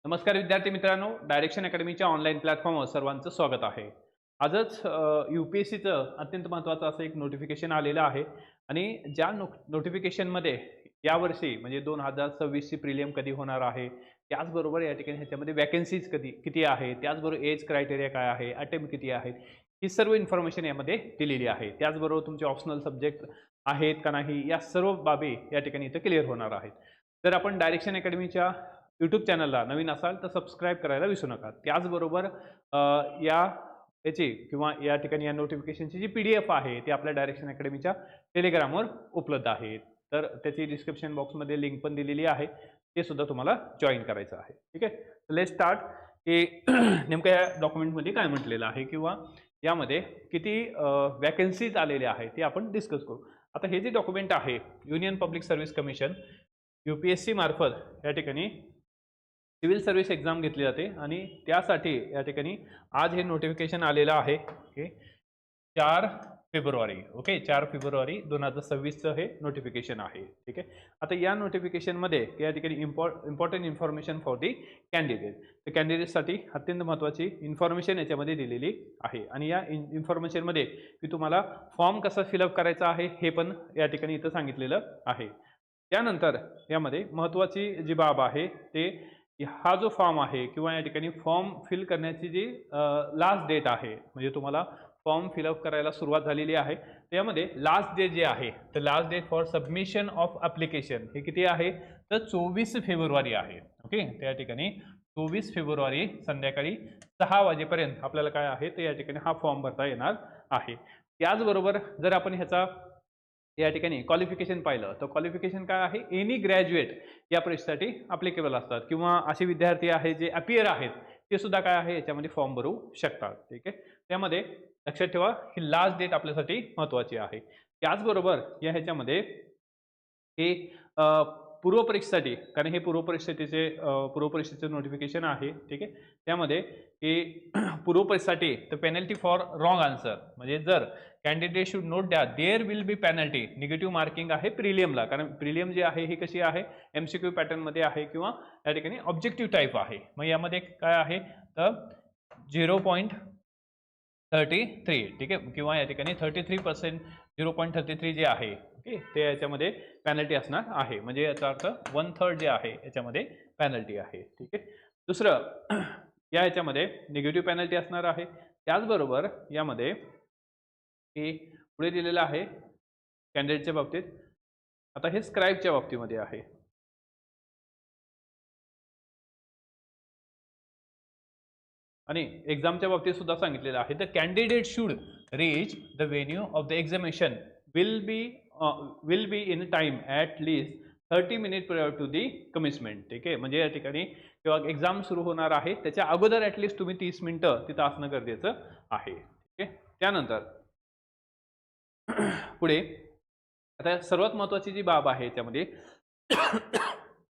नमस्कार विद्यार्थी मित्रांनो, डायरेक्शन अकॅडमीच्या ऑनलाईन प्लॅटफॉर्मवर सर्वांचं स्वागत आहे. आजच UPSCचं अत्यंत महत्त्वाचं असं एक नोटिफिकेशन आलेलं आहे आणि ज्या नोटिफिकेशनमध्ये यावर्षी म्हणजे 2026ची प्रिलियम कधी होणार आहे, त्याचबरोबर या ठिकाणी ह्याच्यामध्ये वॅकन्सीज किती आहे, त्याचबरोबर एज क्रायटेरिया काय आहे, अटेम्प्ट किती आहेत, ही सर्व इन्फॉर्मेशन यामध्ये दिलेली आहे. त्याचबरोबर तुमचे ऑप्शनल सब्जेक्ट आहेत का नाही, या सर्व बाबी या ठिकाणी इथं क्लिअर होणार आहेत. तर आपण डायरेक्शन अकॅडमीच्या यूट्यूब चॅनलला नवीन असाल तर सबस्क्राईब करायला विसरू नका. त्याचबरोबर याची किंवा या ठिकाणी या नोटिफिकेशनची जी PDF आहे ती आपल्या डायरेक्शन अकॅडमीच्या टेलिग्रामवर उपलब्ध आहे. तर त्याची डिस्क्रिप्शन बॉक्समध्ये लिंक पण दिलेली आहे. ते सुद्धा तुम्हाला जॉइन करायचं आहे. ठीक आहे. लेट्स स्टार्ट की नेमकं या डॉक्युमेंटमध्ये काय म्हटलेलं आहे किंवा यामध्ये किती वॅकन्सीज आलेल्या आहेत ते आपण डिस्कस करू. आता हे जे डॉक्युमेंट आहे union public service commission UPSC मार्फत या ठिकाणी सिव्हिल सर्व्हिस एक्झाम घेतली जाते आणि त्यासाठी या ठिकाणी आज हे नोटिफिकेशन आलेलं आहे. Okay, 4 February. ओके, 4 फेब्रुवारी 2026चं हे नोटिफिकेशन आहे. ठीक आहे. आता या नोटिफिकेशनमध्ये या ठिकाणी important information for the candidate. तर कॅन्डिडेटसाठी अत्यंत महत्त्वाची इन्फॉर्मेशन याच्यामध्ये दिलेली आहे आणि या इन्फॉर्मेशनमध्ये की तुम्हाला फॉर्म कसा फिलअप करायचा आहे हे पण या ठिकाणी इथं सांगितलेलं आहे. त्यानंतर यामध्ये महत्त्वाची जी बाब आहे ते हा जो फॉर्म आहे किंवा या ठिकाणी फॉर्म फिल करण्याची जी लास्ट डेट आहे, म्हणजे तुम्हाला फॉर्म फिलअप करायला सुरुवात झालेली आहे. त्यामध्ये लास्ट डेट जे आहे तर last date for submission of application हे किती आहे तर 24 फेब्रुवारी आहे. ओके, त्या ठिकाणी 24 फेब्रुवारी संध्याकाळी 6 वाजेपर्यंत आपल्याला काय आहे तर या ठिकाणी हा फॉर्म भरता येणार आहे. त्याचबरोबर जर आपण ह्याचा या ठिकाणी क्वालिफिकेशन पाहिलं तर क्वालिफिकेशन काय आहे, एनी ग्रॅज्युएट या परीक्षेसाठी अप्लिकेबल असतात किंवा असे विद्यार्थी आहेत जे अपियर आहेत ते सुद्धा काय आहे याच्यामध्ये फॉर्म भरू शकतात. ठीक आहे. त्यामध्ये लक्षात ठेवा ही लास्ट डेट आपल्यासाठी महत्त्वाची आहे. त्याचबरोबर या ह्याच्यामध्ये हे पूर्वपरीक्षेसाठी, कारण हे पूर्वपरीक्षेचे नोटिफिकेशन आहे. ठीक आहे. त्यामध्ये हे पूर्वपरीक्षेसाठी तर पेनल्टी फॉर रॉंग आन्सर, म्हणजे जर candidate should note that there will be penalty. Negative marking आहे प्रिलियमला, कारण प्रिलियम जी आहे ही कशी आहे MCQ पॅटर्नमध्ये आहे किंवा या ठिकाणी ऑब्जेक्टिव्ह टाईप आहे. मग यामध्ये काय आहे तर 0.33. ठीक आहे, किंवा या ठिकाणी 33%, 0.33 जे आहे ओके ते याच्यामध्ये पेनल्टी असणार आहे. म्हणजे याचा अर्थ 1/3 जे आहे याच्यामध्ये पेनल्टी आहे. ठीक आहे. दुसरं या याच्यामध्ये निगेटिव्ह पेनल्टी असणार आहे. त्याचबरोबर यामध्ये हे पुढे दिलेलं आहे कॅन्डिडेटच्या बाबतीत. आता हे स्क्राईबच्या बाबतीमध्ये आहे. आणि एक्झामच्या बाबतीत सुद्धा सांगितलेलं आहे. The candidate should reach the venue of the examination will be in time at least 30 minute prior to the commitment. ठीक आहे. म्हणजे या ठिकाणी किंवा एक्झाम सुरू होणार आहे त्याच्या अगोदर ॲटलिस्ट तुम्ही 30 मिनिटं तिथं असणं गरजेचं आहे. ठीक आहे. त्यानंतर पुढे आता सर्वात महत्त्वाची जी बाब आहे त्यामध्ये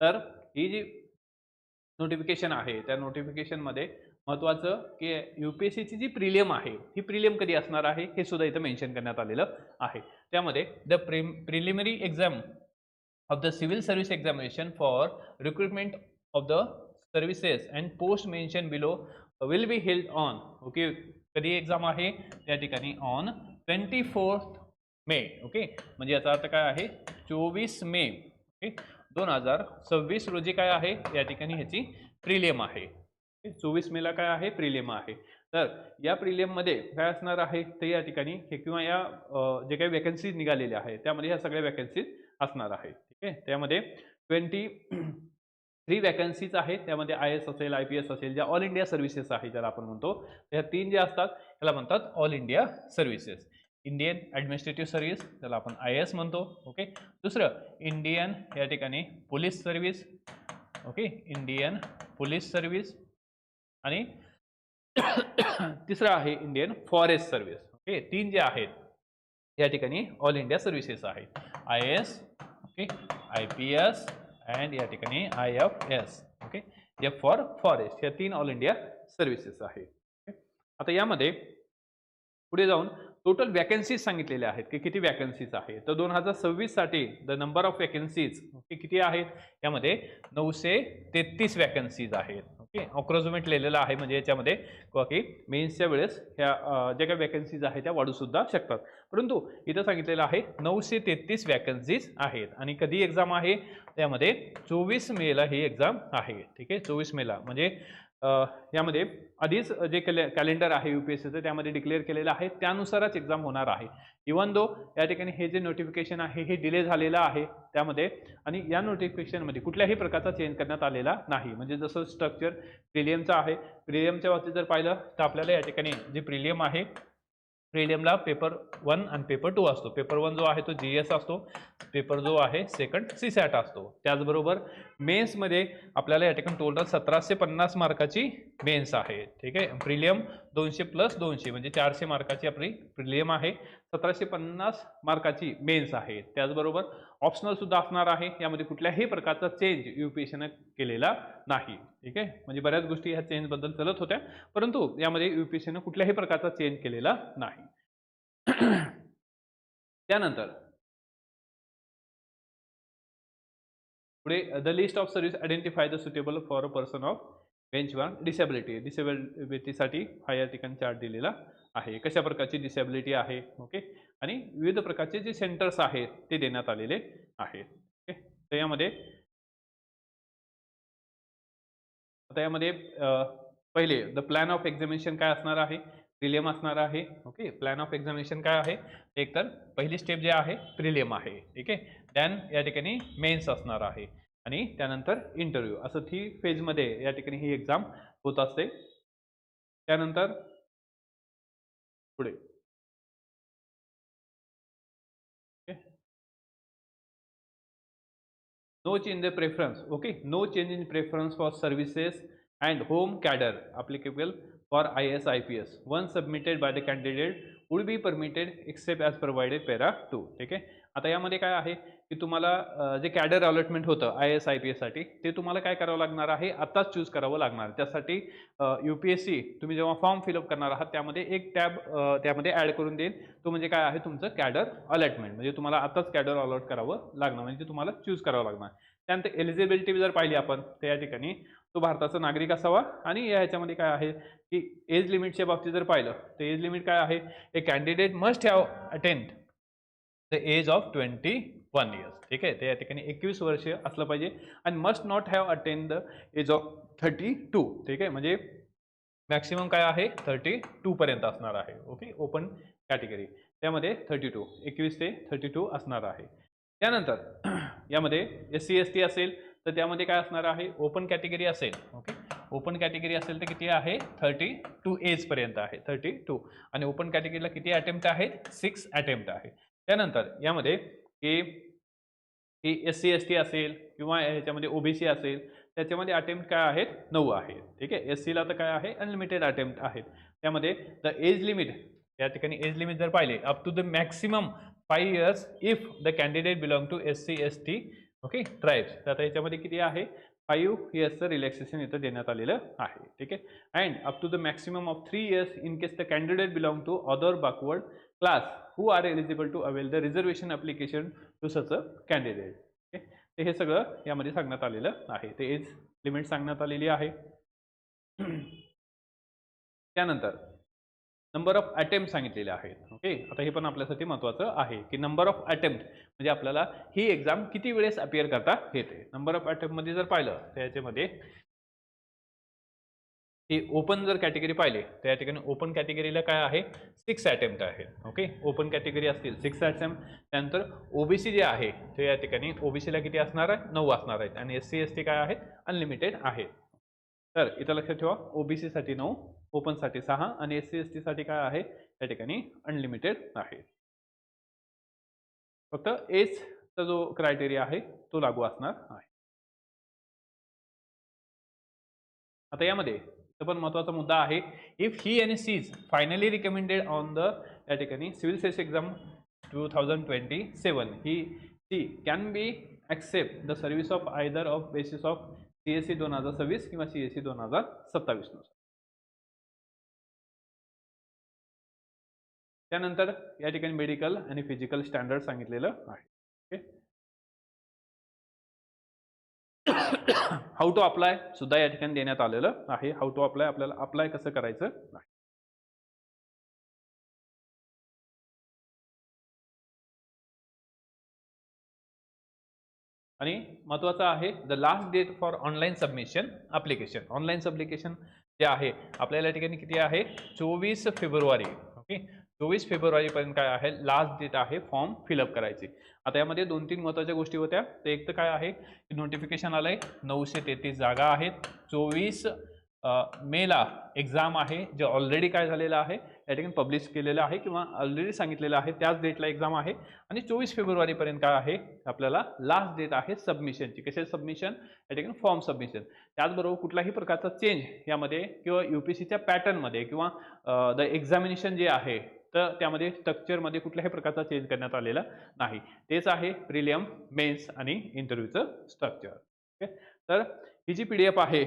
तर ही जी नोटिफिकेशन आहे त्या नोटिफिकेशनमध्ये महत्त्वाचं की UPSCची जी प्रिलियम आहे ही प्रिलियम कधी असणार आहे हे सुद्धा इथं मेन्शन करण्यात आलेलं आहे. त्यामध्ये the preliminary exam of the civil service examination for recruitment of the services and post mention below will be held on. Okay, कधी एक्झाम आहे त्या ठिकाणी ऑन 24 मे. ओके, म्हणजे याचा अर्थ काय आहे 24 मे 2026 रोजी काय आहे या ठिकाणी ह्याची प्रिलियम आहे. 24 मेला काय आहे प्रिलियम आहे. तर या प्रिलियममध्ये काय असणार आहे तर या ठिकाणी हे किंवा या जे काही वॅकन्सीज निघालेल्या आहेत त्यामध्ये ह्या सगळ्या वॅकन्सीज असणार आहेत. ठीक आहे. त्यामध्ये 23 वॅकन्सीज आहेत. त्यामध्ये IAS असेल, IPS असेल, ज्या ऑल इंडिया सर्व्हिसेस आहे ज्याला आपण म्हणतो, ह्या 3 जे असतात त्याला म्हणतात all India services. Indian administrative service त्याला आपण IAS म्हणतो. ओके. दुसरं इंडियन या ठिकाणी police service. Okay, Indian police service. आणि तिसरं आहे इंडियन फॉरेस्ट सर्व्हिस. ओके, 3 जे आहेत या ठिकाणी ऑल इंडिया सर्व्हिसेस आहेत. IAS, ओके, IPS अँड या ठिकाणी IFS. Okay, F for forest. या 3 ऑल इंडिया सर्व्हिसेस आहेत. आता यामध्ये पुढे जाऊन टोटल वॅकन्सीज सांगितलेल्या आहेत की किती वॅकन्सीज आहेत. तर 2026 साठी द नंबर ऑफ वॅकन्सीज किती आहेत यामध्ये 933 वॅकन्सीज आहेत. ओके, अप्रॉक्सिमेट लिहिलेलं आहे, म्हणजे याच्यामध्ये की मेन्सच्या वेळेस ह्या ज्या काही वॅकन्सीज आहेत त्या वाढू सुद्धा शकतात. परंतु इथं सांगितलेलं आहे 933 वॅकन्सीज आहेत आणि कधी एक्झाम आहे त्यामध्ये 24 मेला ही एक्झाम आहे. ठीक आहे, 24 मेला म्हणजे यामध्ये आधीच जे कॅलेंडर आहे यूपीएससीचं त्यामध्ये डिक्लेअर केलेलं आहे त्यानुसारच एक्झाम होणार आहे. इवन दो या ठिकाणी हे जे नोटिफिकेशन आहे हे डिले झालेलं आहे त्यामध्ये, आणि या नोटिफिकेशनमध्ये कुठल्याही प्रकारचा चेंज करण्यात आलेला नाही. म्हणजे जसं स्ट्रक्चर प्रिलियमचं आहे, प्रिलियमच्या बाबतीत जर पाहिलं तर आपल्याला या ठिकाणी जे प्रिलियम आहे, प्रिलियमला पेपर 1 आणि पेपर 2 असतो. पेपर 1 जो आहे तो GS असतो, पेपर जो आहे सेकंड CSAT असतो. त्याचबरोबर मेन्समध्ये आपल्याला या ठिकाणी टोटल 1750 मार्काची मेन्स आहे. ठीक आहे, प्रिलियम 200 + 200 म्हणजे 400 मार्काची आपली प्रिलियम आहे, 1750 मार्काची मेन्स आहे. त्याचबरोबर ऑप्शनल सुद्धा असणार आहे. यामध्ये कुठल्याही प्रकारचा चेंज यूपीएससीने केलेला नाही. ठीक आहे, म्हणजे बऱ्याच गोष्टी ह्या चेंजबद्दल चलत होत्या, परंतु यामध्ये यूपीएससीने कुठल्याही प्रकारचा चेंज केलेला नाही. त्यानंतर पुढे the list of service identify the suitable for a person of benchmark disability. डिसेबिलिटीसाठी हा या ठिकाणी चार्ट दिलेला आहे, कशा प्रकारची डिसेबिलिटी आहे. ओके, आणि विविध प्रकारचे जे सेंटर्स आहेत ते देण्यात आलेले आहेत. ओके, तर यामध्ये आता यामध्ये पहिले द प्लॅन ऑफ एक्झामिनेशन काय असणार आहे, प्रिलियम असणार आहे. ओके, प्लॅन ऑफ एक्झामिनेशन काय आहे, एक तर पहिली स्टेप जे आहे प्रिलियम आहे. ठीक आहे, देन या ठिकाणी मेन्स असणार आहे आणि त्यानंतर इंटरव्ह्यू, असं 3 फेजमध्ये या ठिकाणी ही एक्झाम होत असते. त्यानंतर पुढे no change in preference. Okay, no change in preference for services and home cadre applicable for IAS IPS once submitted by the candidate would be permitted except as provided para 2. ठीक आहे, आता यामध्ये काय आहे की तुम्हाला जे कॅडर अलॉटमेंट होतं IAS IPS साठी ते तुम्हाला काय करावं लागणार आहे, आताच चूज करावं लागणार. त्यासाठी UPSC तुम्ही जेव्हा फॉर्म फिलअप करणार आहात त्यामध्ये एक टॅब त्यामध्ये ॲड करून देईल, तो म्हणजे काय आहे तुमचं कॅडर अलॉटमेंट. म्हणजे तुम्हाला आताच कॅडर अलॉट करावं लागणार, म्हणजे तुम्हाला चूज करावं लागणार. त्यानंतर एलिजिबिलिटी जर पाहिली आपण तर या ठिकाणी तो भारताचा नागरिक असावा, आणि या ह्याच्यामध्ये काय आहे की एज लिमिटच्या बाबतीत जर पाहिलं तर एज लिमिट काय आहे, a candidate must have attend the age of 21 years. ठीक आहे, ते या ठिकाणी 21 वर्ष असलं पाहिजे आणि must not have attend the age of 32. ठीक आहे, म्हणजे मॅक्सिमम काय आहे 32 पर्यंत असणार आहे. ओके, ओपन कॅटेगरी त्यामध्ये 32, 21 ते 32 असणार आहे. त्यानंतर यामध्ये SC ST असेल तर त्यामध्ये काय असणार आहे, ओपन कॅटेगरी असेल. ओके, ओपन कॅटेगरी असेल तर किती आहे 32 एज पर्यंत आहे, 32. आणि ओपन कॅटेगरीला किती अटेम्प्ट आहेत, 6 अटेम्प्ट आहे. त्यानंतर यामध्ये SC ST असेल किंवा ह्याच्यामध्ये OBC असेल त्याच्यामध्ये अटेम्प्ट काय आहेत 9 आहेत. ठीक आहे, SC ला तर काय आहे अनलिमिटेड अटेम्प्ट आहेत. त्यामध्ये द एज लिमिट, या ठिकाणी एज लिमिट जर पाहिले up to the maximum 5 years if the candidate belong to SC ST okay tribes. तर आता याच्यामध्ये किती आहे 5 इयर्सचं रिलॅक्सेशन इथं देण्यात आलेलं आहे. ठीक आहे, and up to the maximum of 3 years in case the candidate belong to other backward class who are eligible to avail the reservation application to such a candidate. Okay, तर हे सगळं यामध्ये सांगण्यात आलेलं आहे, ते एज लिमिट सांगण्यात आलेली आहे. त्यानंतर नंबर ऑफ अटेम्प्ट सांगितलेले आहेत. ओके, आता हे पण आपल्यासाठी महत्त्वाचं आहे की नंबर ऑफ अटेम्प्ट म्हणजे आपल्याला ही एक्झाम किती वेळेस अपियर करता येते. नंबर ऑफ अटेम्प्टमध्ये जर पाहिलं तर याच्यामध्ये ही ओपन जर कॅटेगरी पाहिले तर या ठिकाणी ओपन कॅटेगरीला काय आहे 6 अटेम्प्ट आहे. ओके, ओपन कॅटेगरी असतील 6 अटेम्प्ट. त्यानंतर OBC जे आहे ते या ठिकाणी OBCला किती असणार आहे 9 असणार आहेत, आणि SC ST काय आहेत अनलिमिटेड आहेत. तर इथं लक्षात ठेवा OBC साठी 9, ओपन साठी 6 आणि SC ST साठी काय आहे या ठिकाणी अनलिमिटेड आहे. फक्त एजचा जो क्रायटेरिया आहे तो लागू असणार आहे. आता यामध्ये पण महत्त्वाचा मुद्दा आहे, इफ ही आणि she is finally recommended on the या ठिकाणी civil service exam 2027 he she can be accept the service of either of basis of CSE 2026 किंवा CSE 2027 नुसार. त्यानंतर या ठिकाणी मेडिकल आणि फिजिकल स्टँडर्ड सांगितलेलं आहे. ओके, हाऊ टू अप्लाय सुद्धा या ठिकाणी देण्यात आलेलं आहे. हाऊ टू अप्लाय आपल्याला अप्लाय कसं करायचं आहे. आणि महत्त्वाचं आहे the last date for online submission application. Online submission जे आहे आपल्याला या ठिकाणी किती आहे 24 फेब्रुवारी. ओके 24 फेब्रुवारीपर्यंत काय आहे लास्ट डेट आहे फॉर्म फिलअप करायची. आता यामध्ये 2-3 महत्त्वाच्या गोष्टी होत्या. तर एक तर काय आहे की नोटिफिकेशन आलंय 933 जागा आहेत. 24 मेला एक्झाम आहे जे ऑलरेडी काय झालेलं आहे या ठिकाणी पब्लिश केलेलं आहे किंवा ऑलरेडी सांगितलेलं आहे त्याच डेटला एक्झाम आहे. आणि 24 फेब्रुवारीपर्यंत काय आहे आपल्याला लास्ट डेट आहे सबमिशनची. कसे सबमिशन या ठिकाणी फॉर्म सबमिशन. त्याचबरोबर कुठल्याही प्रकारचा चेंज यामध्ये किंवा UPSCच्या पॅटर्नमध्ये किंवा द एक्झामिनेशन जे आहे तर त्यामध्ये स्ट्रक्चरमध्ये कुठल्याही प्रकारचा चेंज करण्यात आलेला नाही. तेच आहे प्रिलियम, मेन्स आणि इंटरव्ह्यूचं स्ट्रक्चर. ओके तर ही जी PDF आहे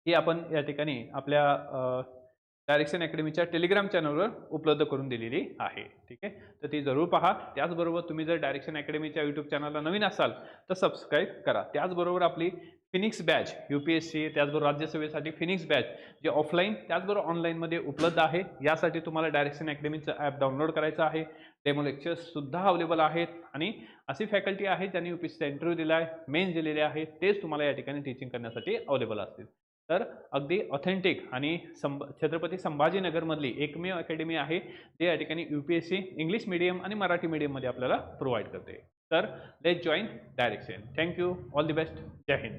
ही आपण या ठिकाणी आपल्या डायरेक्शन अकॅडमीच्या टेलिग्राम चॅनलवर उपलब्ध करून दिलेली आहे. ठीक आहे तर ती जरूर पहा. त्याचबरोबर तुम्ही जर डायरेक्शन अकॅडमीच्या यूट्यूब चॅनलला नवीन असाल तर सबस्क्राईब करा. त्याचबरोबर आपली फिनिक्स बॅच UPSC त्याचबरोबर राज्यसेवेसाठी फिनिक्स बॅच जे ऑफलाईन त्याचबरोबर ऑनलाईनमध्ये उपलब्ध आहे. यासाठी तुम्हाला डायरेक्शन अकॅडमीचं ॲप डाउनलोड करायचं आहे. डेमो लेक्चर्स सुद्धा अवेलेबल आहेत आणि अशी फॅकल्टी आहे ज्यांनी UPSCचा इंटरव्ह्यू दिला आहे, मेन्स दिलेले आहे तेच तुम्हाला या ठिकाणी टीचिंग करण्यासाठी अवेलेबल असतील. तर अगदी ऑथेंटिक आणि छत्रपती संभाजीनगरमधली एकमेव अकॅडमी आहे जे या ठिकाणी UPSC इंग्लिश मीडियम आणि मराठी मीडियममध्ये आपल्याला प्रोव्हाइड करते. तर let's join direction. Thank you. All the best. जय हिंद.